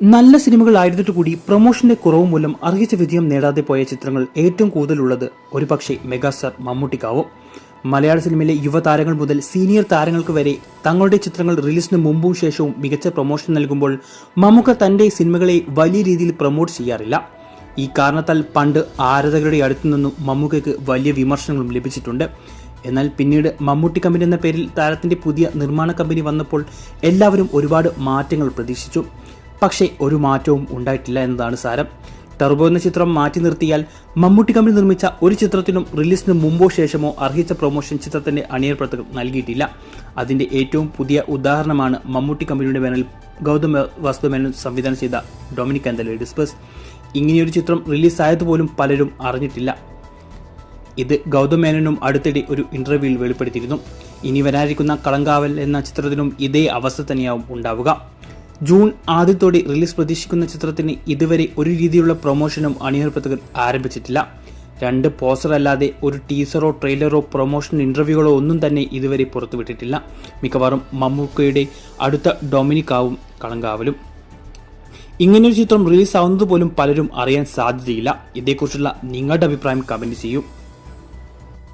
നല്ല സിനിമകളായിരുന്നിട്ട് കൂടി പ്രൊമോഷന്റെ കുറവ് മൂലം അർഹിച്ച വിജയം നേടാതെ പോയ ചിത്രങ്ങൾ ഏറ്റവും കൂടുതലുള്ളത് ഒരുപക്ഷെ മെഗാസ്റ്റാർ മമ്മൂട്ടിക്കാവും. മലയാള സിനിമയിലെ യുവതാരങ്ങൾ മുതൽ സീനിയർ താരങ്ങൾക്ക് വരെ തങ്ങളുടെ ചിത്രങ്ങൾ റിലീസിന് മുമ്പും ശേഷവും മികച്ച പ്രൊമോഷൻ നൽകുമ്പോൾ മമ്മൂക്ക തന്റെ സിനിമകളെ വലിയ രീതിയിൽ പ്രൊമോട്ട് ചെയ്യാറില്ല. ഈ കാരണത്താൽ പണ്ട് ആരാധകരുടെ അടുത്തു നിന്നും മമ്മൂക്കയ്ക്ക് വലിയ വിമർശനങ്ങളും ലഭിച്ചിട്ടുണ്ട്. എന്നാൽ പിന്നീട് മമ്മൂട്ടി കമ്പനി എന്ന പേരിൽ താരത്തിന്റെ പുതിയ നിർമ്മാണ കമ്പനി വന്നപ്പോൾ എല്ലാവരും ഒരുപാട് മാറ്റങ്ങൾ പ്രതീക്ഷിച്ചു. പക്ഷേ ഒരു മാറ്റവും ഉണ്ടായിട്ടില്ല എന്നതാണ് സാരം. ടർബോ എന്ന ചിത്രം മാറ്റി നിർത്തിയാൽ മമ്മൂട്ടി കമ്പനി നിർമ്മിച്ച ഒരു ചിത്രത്തിനും റിലീസിന് മുമ്പോ ശേഷമോ അർഹിച്ച പ്രൊമോഷൻ ചിത്രത്തിന്റെ അണിയർ പ്രവർത്തകർ നൽകിയിട്ടില്ല. അതിന്റെ ഏറ്റവും പുതിയ ഉദാഹരണമാണ് മമ്മൂട്ടി കമ്പനിയുടെ ബാനറിൽ ഗൗതം വാസുദേവൻ സംവിധാനം ചെയ്ത Dominic and the ladies bus. ഇങ്ങനെയൊരു ചിത്രം റിലീസായതുപോലും പലരും അറിഞ്ഞിട്ടില്ല. ഇത് ഗൗതം മേനോനും അടുത്തിടെ ഒരു ഇന്റർവ്യൂവിൽ വെളിപ്പെടുത്തിയിരുന്നു. ഇനി വരാനിരിക്കുന്ന കളങ്കാവൽ എന്ന ചിത്രത്തിനും ഇതേ അവസ്ഥ തന്നെയാവും ഉണ്ടാവുക. ജൂൺ ആദ്യത്തോടെ റിലീസ് പ്രതീക്ഷിക്കുന്ന ചിത്രത്തിന് ഇതുവരെ ഒരു രീതിയിലുള്ള പ്രൊമോഷനും അണിയർ പ്രവർത്തകർ ആരംഭിച്ചിട്ടില്ല. 2 പോസ്റ്റർ അല്ലാതെ ഒരു ടീസറോ ട്രെയിലറോ പ്രൊമോഷൻ ഇന്റർവ്യൂകളോ ഒന്നും തന്നെ ഇതുവരെ പുറത്തുവിട്ടിട്ടില്ല. മിക്കവാറും മമ്മൂക്കയുടെ അടുത്ത ഡൊമിനിക്കാവും കളങ്കാവലും. ഇങ്ങനെയൊരു ചിത്രം റിലീസ് ആവുന്നത് പോലും പലരും അറിയാൻ സാധ്യതയില്ല. ഇതേക്കുറിച്ചുള്ള നിങ്ങളുടെ അഭിപ്രായം കമന്റ് ചെയ്യൂ.